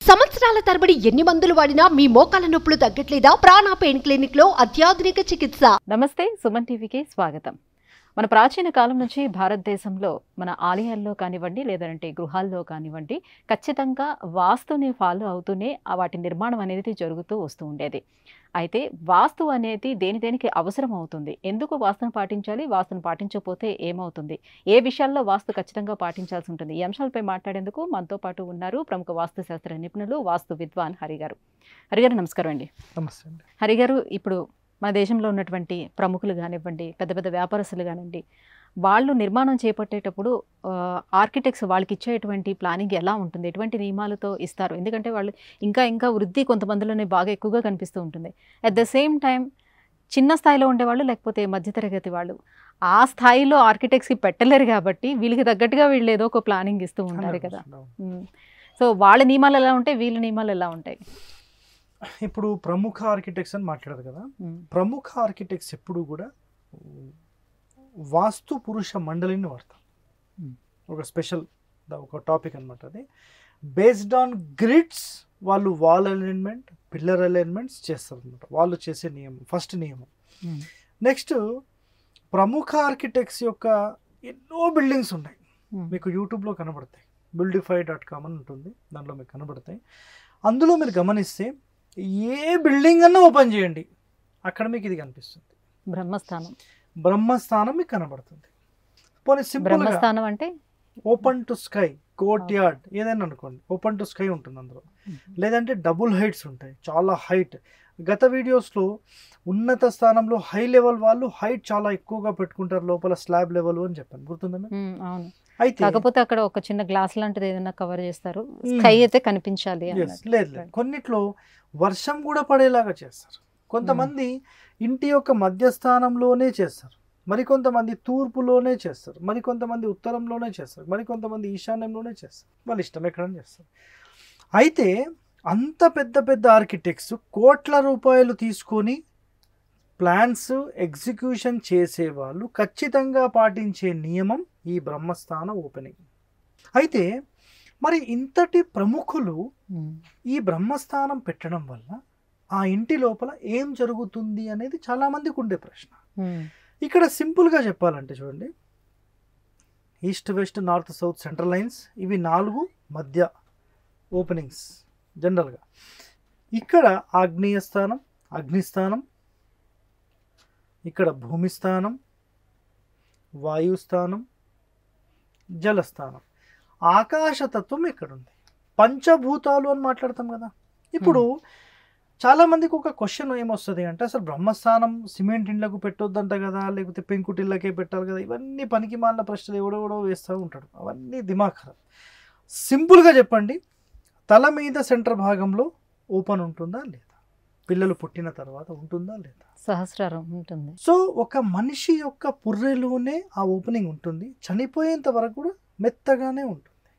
సంవత్సరాల తరబడి ఎన్ని మందులు వాడినా మీ మోకాల నొప్పులు తగ్గట్లేదా? ప్రాణ పెయిన్ క్లినిక్ లో అత్యాధునిక చికిత్స. నమస్తే, సుమన్ టీవీకి స్వాగతం. మన ప్రాచీన కాలం నుంచి భారతదేశంలో మన ఆలయాల్లో కానివ్వండి, లేదంటే గృహాల్లో కానివ్వండి, ఖచ్చితంగా వాస్తుని ఫాలో అవుతూనే వాటి నిర్మాణం అనేది జరుగుతూ వస్తూ ఉండేది. అయితే వాస్తు అనేది దేనికి అవసరం అవుతుంది, ఎందుకు వాస్తును పాటించాలి, వాస్తును పాటించకపోతే ఏమవుతుంది, ఏ విషయాల్లో వాస్తు ఖచ్చితంగా పాటించాల్సి ఉంటుంది, ఈ అంశాలపై మాట్లాడేందుకు మనతో పాటు ఉన్నారు ప్రముఖ వాస్తు శాస్త్ర నిపుణులు, వాస్తు విద్వాన్ హరిగారు. హరిగారు నమస్కారం అండి. నమస్తే అండి. హరిగారు, ఇప్పుడు మన దేశంలో ఉన్నటువంటి ప్రముఖులు కానివ్వండి, పెద్ద పెద్ద వ్యాపారస్తులు కానివ్వండి, వాళ్ళు నిర్మాణం చేపట్టేటప్పుడు ఆర్కిటెక్ట్స్ వాళ్ళకి ఇచ్చేటువంటి ప్లానింగ్ ఎలా ఉంటుంది, ఎటువంటి నియమాలతో ఇస్తారు? ఎందుకంటే వాళ్ళు ఇంకా వృద్ధి కొంతమందిలోనే బాగా ఎక్కువగా కనిపిస్తూ ఉంటుంది. అట్ ద సేమ్ టైం చిన్న స్థాయిలో ఉండేవాళ్ళు, లేకపోతే మధ్యతరగతి వాళ్ళు ఆ స్థాయిలో ఆర్కిటెక్ట్స్కి పెట్టలేరు కాబట్టి వీళ్ళకి తగ్గట్టుగా వీళ్ళు ఏదో ఒక ప్లానింగ్ ఇస్తూ ఉంటారు కదా. సో వాళ్ళ నియమాలు ఎలా ఉంటాయి, వీళ్ళ నియమాలు ఎలా ఉంటాయి? ఇప్పుడు ప్రముఖ ఆర్కిటెక్ట్స్ అని మాట్లాడదు కదా. ప్రముఖ ఆర్కిటెక్ట్స్ ఎప్పుడు కూడా వాస్తు పురుష మండలిని వాడతారు. ఒక స్పెషల్ ఒక టాపిక్ అనమాట అది. బేస్డ్ ఆన్ గ్రిడ్స్ వాళ్ళు వాల్ అలైన్మెంట్, పిల్లర్ అలైన్మెంట్స్ చేస్తారు అనమాట. వాళ్ళు చేసే నియమం ఫస్ట్ నియమం. నెక్స్ట్ ప్రముఖ ఆర్కిటెక్ట్స్ యొక్క ఎన్నో బిల్డింగ్స్ ఉన్నాయి, మీకు యూట్యూబ్లో కనబడతాయి. buildify.com అని ఉంటుంది, దాంట్లో మీకు కనబడతాయి. అందులో మీరు గమనిస్తే ఏ బిల్డింగ్ అన్నా ఓపెన్ చేయండి, అక్కడ మీకు ఇది కనిపిస్తుంది. బ్రహ్మస్థానం మీకు కనబడుతుంది. పోనీ బ్రహ్మస్థానం అంటే open to sky, court yard ఏదైనా అనుకోండి, ఓపెన్ టు స్కై ఉంటుంది అందులో. లేదంటే డబుల్ హైట్స్ ఉంటాయి, చాలా హైట్. గత వీడియోస్లో ఉన్నత స్థానంలో హై లెవెల్ వాళ్ళు హైట్ చాలా ఎక్కువగా పెట్టుకుంటారు, లోపల స్లాబ్ లెవెల్ అని చెప్పాను, గుర్తుందా? అవును. అయితే కాకపోతే అక్కడ ఒక చిన్న గ్లాస్ లాంటిది ఏదైనా కవర్ చేస్తారు, స్కై అయితే కనిపించాలి. లేదు, కొన్నిట్లో వర్షం కూడా పడేలాగా చేస్తారు. కొంతమంది ఇంటి యొక్క మధ్యస్థానంలోనే చేస్తారు, మరికొంతమంది తూర్పులోనే చేస్తారు, మరికొంతమంది ఉత్తరంలోనే చేస్తారు, మరికొంతమంది ఈశాన్యంలోనే చేస్తారు. వాళ్ళ ఇష్టం ఎక్కడైనా చేస్తారు. అయితే అంత పెద్ద పెద్ద ఆర్కిటెక్ట్స్ కోట్ల రూపాయలు తీసుకొని ప్లాన్స్ ఎగ్జిక్యూషన్ చేసేవాళ్ళు ఖచ్చితంగా పాటించే నియమం ఈ బ్రహ్మస్థాన ఓపెనింగ్. అయితే మరి ఇంతటి ప్రముఖులు ఈ బ్రహ్మస్థానం పెట్టడం వల్ల ఆ ఇంటి లోపల ఏం జరుగుతుంది అనేది చాలా మందికి ఉండే ప్రశ్న. ఇక్కడ సింపుల్గా చెప్పాలంటే చూడండి, east west north south central lions, ఇవి 4 మధ్య ఓపెనింగ్స్ జనరల్గా. ఇక్కడ ఆగ్నేయ స్థానం, అగ్నిస్థానం, ఇక్కడ భూమిస్థానం, వాయుస్థానం, జలస్థానం, ఆకాశతత్వం ఇక్కడ ఉంది. పంచభూతాలు అని మాట్లాడతాం కదా. ఇప్పుడు చాలామందికి ఒక క్వశ్చన్ ఏమొస్తుంది అంటే, అసలు బ్రహ్మస్థానం సిమెంట్ ఇండ్లకు పెట్టొద్దంట కదా, లేకపోతే పెంకుటిళ్ళకే పెట్టాలి కదా. ఇవన్నీ పనికి మాలిన ప్రశ్నలు ఎవడెవడో వేస్తూ ఉంటాడు, అవన్నీ దిమాగ్ ఖరాబ్. సింపుల్గా చెప్పండి, తల మీద సెంటర్ భాగంలో ఓపెన్ ఉంటుందా లేదా, పిల్లలు పుట్టిన తర్వాత ఉంటుందా లేదా, సహస్రారం ఉంటుంది. సో ఒక మనిషి యొక్క పుర్రెలోనే ఆ ఓపెనింగ్ ఉంటుంది. చనిపోయేంత వరకు కూడా మెత్తగానే ఉంటుంది,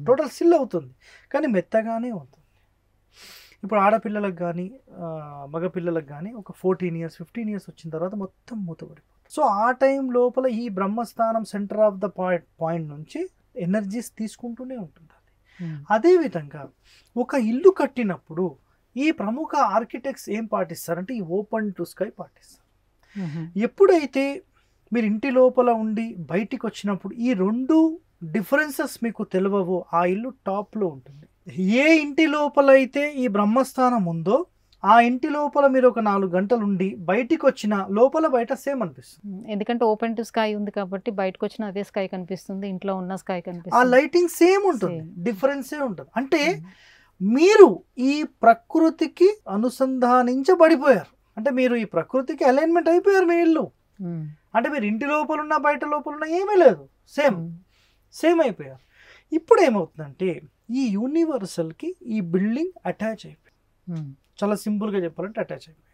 టోటల్ సిల్ అవుతుంది కానీ మెత్తగానే ఉంటుంది. ఇప్పుడు ఆడపిల్లలకు కానీ మగపిల్లలకు కానీ ఒక 14 years 15 years వచ్చిన తర్వాత మొత్తం మూతపడిపోతుంది. సో ఆ టైం లోపల ఈ బ్రహ్మస్థానం సెంటర్ ఆఫ్ ద పాయింట్ నుంచి ఎనర్జీస్ తీసుకుంటూనే ఉంటుంది. అదేవిధంగా ఒక ఇల్లు కట్టినప్పుడు ఈ ప్రముఖ ఆర్కిటెక్ట్స్ ఏం పాటిస్తారంటే ఈ ఓపెన్ టు స్కై పాటిస్తారు. ఎప్పుడైతే మీరు ఇంటి లోపల ఉండి బయటికి వచ్చినప్పుడు ఈ 2 డిఫరెన్సెస్ మీకు తెలియవో ఆ ఇల్లు టాప్లో ఉంటుంది. ఏ ఇంటి లోపల అయితే ఈ బ్రహ్మస్థానం ఉందో ఆ ఇంటి లోపల మీరు ఒక 4 గంటలు ఉండి బయటికి వచ్చిన లోపల బయట సేమ్ అనిపిస్తుంది. ఎందుకంటే ఓపెన్ టు స్కై ఉంది కాబట్టి బయటకు వచ్చిన అదే స్కై కనిపిస్తుంది, ఇంట్లో ఉన్న స్కై కనిపిస్తుంది. ఆ లైటింగ్ సేమ్ ఉంటుంది, డిఫరెన్సే ఉంటుంది. అంటే మీరు ఈ ప్రకృతికి అనుసంధానించబడిపోయారు, అంటే మీరు ఈ ప్రకృతికి అలైన్మెంట్ అయిపోయారు మీ ఇల్లు. అంటే మీరు ఇంటి లోపల ఉన్న బయట లోపల ఉన్న ఏమీ లేదు, సేమ్ అయిపోయారు. ఇప్పుడు ఏమవుతుందంటే ఈ యూనివర్సల్కి ఈ బిల్డింగ్ అటాచ్ అయిపోయింది. చాలా సింపుల్గా చెప్పాలంటే అటాచ్ అయిపోయింది.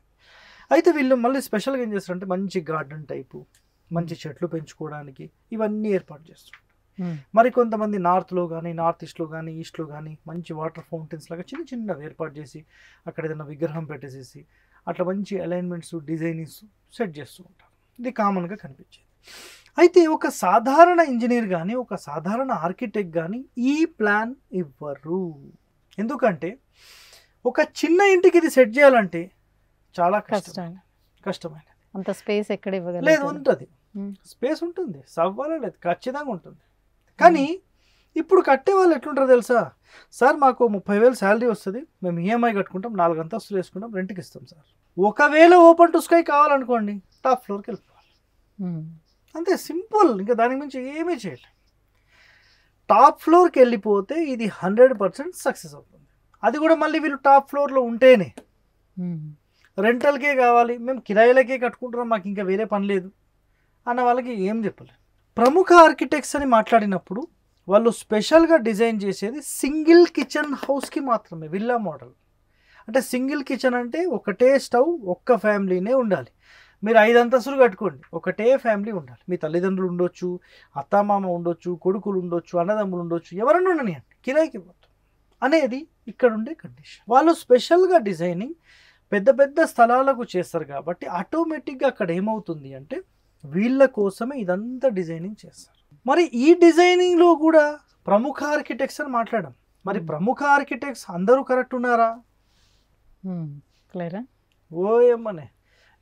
అయితే వీళ్ళు మళ్ళీ స్పెషల్గా ఏం చేస్తారంటే మంచి గార్డెన్ టైపు, మంచి చెట్లు పెంచుకోవడానికి ఇవన్నీ ఏర్పాటు చేస్తుంటారు. మరి కొంతమంది నార్త్లో కానీ నార్త్ ఈస్ట్లో కానీ ఈస్ట్లో కానీ మంచి వాటర్ ఫౌంటైన్స్ లాగా చిన్నవి ఏర్పాటు చేసి అక్కడ ఏదైనా విగ్రహం పెట్టేసేసి అట్లా మంచి అలైన్మెంట్స్ డిజైనింగ్స్ సెట్ చేస్తూ ఉంటారు. ఇది కామన్గా కనిపించేది. అయితే ఒక సాధారణ ఇంజనీర్ కానీ ఒక సాధారణ ఆర్కిటెక్ట్ కానీ ఈ ప్లాన్ ఇవ్వరు. ఎందుకంటే ఒక చిన్న ఇంటికి ఇది సెట్ చేయాలంటే చాలా కష్టం. కష్టమైనది. అంత స్పేస్ ఎక్కడ లేదు, ఇవ్వగలరు? ఉంటుంది, స్పేస్ ఉంటుంది, సవ్వాలే లేదు, ఖచ్చితంగా ఉంటుంది. కానీ ఇప్పుడు కట్టే వాళ్ళు ఎట్లుంటారో తెలుసా, సార్ మాకు 30,000 శాలరీ వస్తుంది, మేము ఈఎంఐ కట్టుకుంటాం, 4 అంతస్తులు వేసుకుంటాం, రెంట్కి ఇస్తాం సార్. ఒకవేళ ఓపెన్ టు స్కై కావాలనుకోండి టాప్ ఫ్లోర్కి వెళ్ళిపోవాలి, అంతే సింపుల్. ఇంకా దాని గురించి ఏమీ చేయలేదు. టాప్ ఫ్లోర్కి వెళ్ళిపోతే ఇది 100% సక్సెస్ అవుతుంది. అది కూడా మళ్ళీ వీళ్ళు టాప్ ఫ్లోర్లో ఉంటేనే. రెంటల్కే కావాలి, మేము కిరాయిలకే కట్టుకుంటున్నాం, మాకు ఇంకా వేరే పని లేదు అన్న వాళ్ళకి ఏం చెప్పలేదు. ప్రముఖ ఆర్కిటెక్ట్స్ అని మాట్లాడినప్పుడు వాళ్ళు స్పెషల్గా డిజైన్ చేసేది సింగిల్ కిచెన్ హౌస్కి మాత్రమే, విల్లా మోడల్. అంటే సింగిల్ కిచెన్ అంటే ఒకటే స్టవ్, ఒక్క ఫ్యామిలీనే ఉండాలి. మీరు 5 అంతస్తులు కట్టుకోండి, ఒకటే ఫ్యామిలీ ఉండాలి. మీ తల్లిదండ్రులు ఉండొచ్చు, అత్తామామ ఉండొచ్చు, కొడుకులు ఉండొచ్చు, అన్నదమ్ములు ఉండొచ్చు, ఎవరన్నా ఉండనియండి, కిరాయికి ఇవ్వద్దు అనేది ఇక్కడ ఉండే కండిషన్. వాళ్ళు స్పెషల్గా డిజైనింగ్ పెద్ద పెద్ద స్థలాలకు చేస్తారు కాబట్టి ఆటోమేటిక్గా అక్కడ ఏమవుతుంది అంటే వీళ్ళ కోసమే ఇదంతా డిజైనింగ్ చేస్తారు. మరి ఈ డిజైనింగ్లో కూడా ప్రముఖ ఆర్కిటెక్ట్స్ అని మాట్లాడాం. మరి ప్రముఖ ఆర్కిటెక్ట్స్ అందరూ కరెక్ట్ ఉన్నారా? క్లియరా? ఓయమ్మనే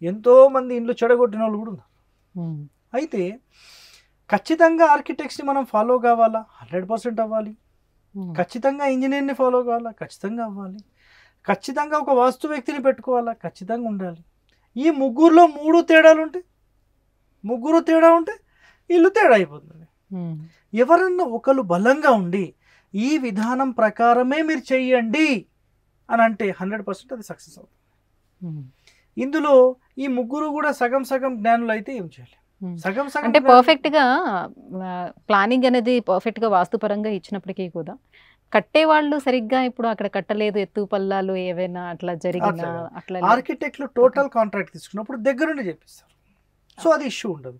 ఎంతోమంది ఇండ్లు చెడగొట్టిన వాళ్ళు కూడా ఉన్నారు. అయితే ఖచ్చితంగా ఆర్కిటెక్ట్స్ని మనం ఫాలో కావాలా? 100% అవ్వాలి. ఖచ్చితంగా ఇంజనీర్ని ఫాలో కావాలా? ఖచ్చితంగా అవ్వాలి. ఖచ్చితంగా ఒక వాస్తు వ్యక్తిని పెట్టుకోవాలా? ఖచ్చితంగా ఉండాలి. ఈ ముగ్గురులో 3 తేడాలు ఉంటే, ముగ్గురు తేడా ఉంటే ఇల్లు తేడా అయిపోతుంది. ఎవరన్నా ఒకరు బలంగా ఉండి ఈ విధానం ప్రకారమే మీరు చెయ్యండి అని అంటే 100% అది సక్సెస్ అవుతుంది. ఇందులో ఈ ముగ్గురు కూడా సగం సగం జ్ఞానులు అయితే ఏం చేయలేం. సగం సగం అంటే పర్ఫెక్ట్ గా ప్లానింగ్ అనేది పర్ఫెక్ట్ గా వాస్తుపరంగా ఇచ్చినప్పటికీ కూడా కట్టే వాళ్ళు సరిగ్గా ఇప్పుడు అక్కడ కట్టలేదు, ఎత్తు పల్లాలు ఏవైనా అట్లా జరిగిన అట్లా ఆర్కిటెక్ట్లు టోటల్ కాంట్రాక్ట్ తీసుకున్నప్పుడు దగ్గరుండి చేపిస్తారు, సో అది ఇష్యూ ఉండదు.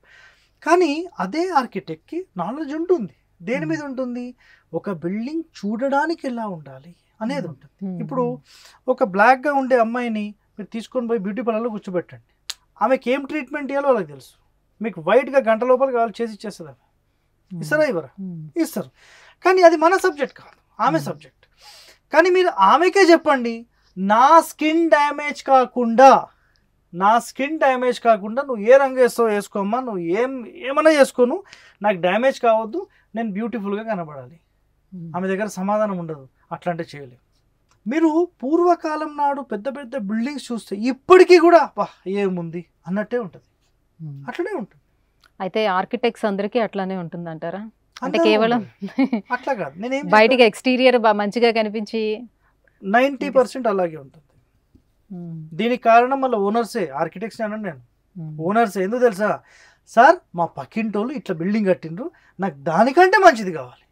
కానీ అదే ఆర్కిటెక్ట్కి నాలెడ్జ్ ఉంటుంది. దేని మీద ఉంటుంది? ఒక బిల్డింగ్ చూడడానికి ఎలా ఉండాలి అనేది ఉంటుంది. ఇప్పుడు ఒక బ్లాక్గా ఉండే అమ్మాయిని మీరు తీసుకొని పోయి బ్యూటీ పార్లర్లో కూర్చోబెట్టండి, ఆమెకి ఏం ట్రీట్మెంట్ ఇవ్వాలో వాళ్ళకి తెలుసు. మీకు వైట్గా గంట లోపల కావాలి చేసి ఇచ్చేస్తుంది, ఆమె ఇస్తారా? ఇవ్వరా? ఇస్తారు. కానీ అది మన సబ్జెక్ట్ కాదు, ఆమె సబ్జెక్ట్. కానీ మీరు ఆమెకే చెప్పండి, నా స్కిన్ డ్యామేజ్ కాకుండా నువ్వు ఏ రంగు వేస్తావు వేసుకోమ్మా, నువ్వు ఏమన్నా చేసుకోను, నాకు డ్యామేజ్ కావద్దు, నేను బ్యూటిఫుల్గా కనబడాలి. ఆమె దగ్గర సమాధానం ఉండదు, అట్లాంటి చేయలేము. మీరు పూర్వకాలం నాడు పెద్ద పెద్ద బిల్డింగ్స్ చూస్తే ఇప్పటికీ కూడా ఏముంది అన్నట్టే ఉంటుంది, అట్లనే ఉంటుంది. అయితే ఆర్కిటెక్ట్స్ అందరికీ అట్లానే ఉంటుంది అంటారా? అంటే కేవలం అట్లా కాదు, నేనేం బయటికి ఎక్స్టీరియర్ మంచిగా కనిపించి 90% అలాగే ఉంటుంది. దీనికి కారణం మళ్ళీ ఓనర్సే, ఆర్కిటెక్ట్స్ అనండి నేను, ఓనర్సే. ఎందుకు తెలుసా? సార్ మా పక్కింటోళ్ళు ఇట్లా బిల్డింగ్ కట్టిండ్రు, నాకు దానికంటే మంచిది కావాలి.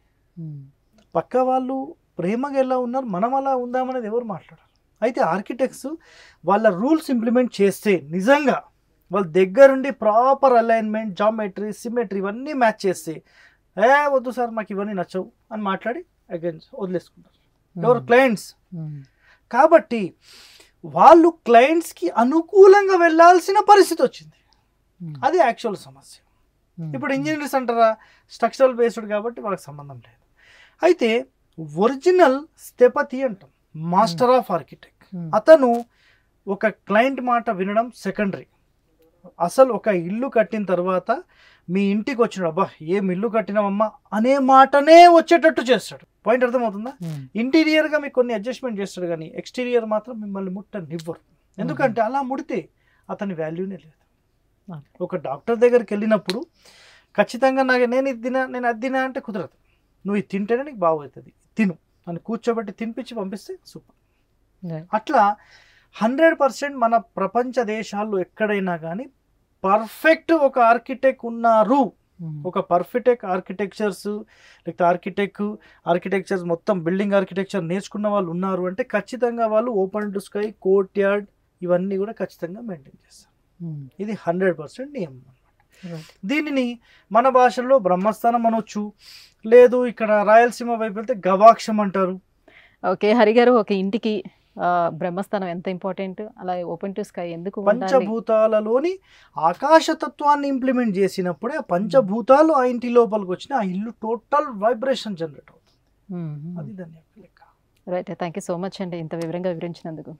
పక్క వాళ్ళు ప్రేమగా ఎలా ఉన్నారు, మనం అలా ఉందామనేది ఎవరు మాట్లాడారు? అయితే ఆర్కిటెక్ట్స్ వాళ్ళ రూల్స్ ఇంప్లిమెంట్ చేస్తే నిజంగా వాళ్ళ దగ్గరుండి ప్రాపర్ అలైన్మెంట్, జామెట్రీ, సిమెట్రీ ఇవన్నీ మ్యాచ్ చేస్తే వద్దు సార్ మాకు ఇవన్నీ నచ్చవు అని మాట్లాడి అగైన్ వదిలేసుకుంటారు ఎవరు? క్లయింట్స్. కాబట్టి వాళ్ళు క్లయింట్స్కి అనుకూలంగా వెళ్ళాల్సిన పరిస్థితి వచ్చింది, అది యాక్చువల్ సమస్య. ఇప్పుడు ఇంజనీర్స్ అంటారా, స్ట్రక్చరల్ బేస్డ్ కాబట్టి వాళ్ళకి సంబంధం లేదు. అయితే ఒరిజినల్ స్థపతి అంటాం, మాస్టర్ ఆఫ్ ఆర్కిటెక్ట్. అతను ఒక క్లయింట్ మాట వినడం సెకండరీ. అసలు ఒక ఇల్లు కట్టిన తర్వాత మీ ఇంటికి వచ్చినాడు, అబ్బా ఏం ఇల్లు కట్టినామమ్మా అనే మాటనే వచ్చేటట్టు చేస్తాడు. పాయింట్ అర్థమవుతుందా? ఇంటీరియర్గా మీకు కొన్ని అడ్జస్ట్మెంట్ చేస్తాడు, కానీ ఎక్స్టీరియర్ మాత్రం మిమ్మల్ని ముట్టనివ్వరు. ఎందుకంటే అలా ముడితే అతని వాల్యూనే లేదు. ఒక డాక్టర్ దగ్గరికి వెళ్ళినప్పుడు ఖచ్చితంగా నేను ఇది తినా, నేను అది తినా అంటే కుదరదు. నువ్వు ఇది తింటేనే నీకు బాగవుతుంది, తిను అని కూర్చోబెట్టి తినిపించి పంపిస్తే సూపర్. అట్లా 100% మన ప్రపంచ దేశాల్లో ఎక్కడైనా కానీ పర్ఫెక్ట్ ఒక ఆర్కిటెక్ట్ ఉన్నారు, ఒక పర్ఫెక్ట్ ఆర్కిటెక్చర్స్ లేకపోతే ఆర్కిటెక్చర్స్ మొత్తం బిల్డింగ్ ఆర్కిటెక్చర్ నేర్చుకున్న వాళ్ళు ఉన్నారు అంటే ఖచ్చితంగా వాళ్ళు open to sky, court yard ఇవన్నీ కూడా ఖచ్చితంగా మెయింటైన్ చేస్తారు. ఇది 100% నియమం అన్నమాట. దీనిని మన భాషలో బ్రహ్మస్థానం అనొచ్చు, లేదు ఇక్కడ రాయలసీమ వైపు వెళ్తే గవాక్షం అంటారు. ఓకే హరిగారు, ఒక ఇంటికి బ్రహ్మస్థానం ఎంత ఇంపార్టెంట్, అలా ఓపెన్ టు స్కై ఎందుకు? పంచభూతాలలోని ఆకాశతత్వాన్ని ఇంప్లిమెంట్ చేసినప్పుడే ఆ పంచభూతాలు ఆ ఇంటి లోపలికి వచ్చిన ఆ ఇల్లు టోటల్ వైబ్రేషన్ జనరేట్ అవుతుంది. అది దాని యొక్క లెక్క. Right, thank you so much అండి ఇంత వివరంగా వివరించినందుకు.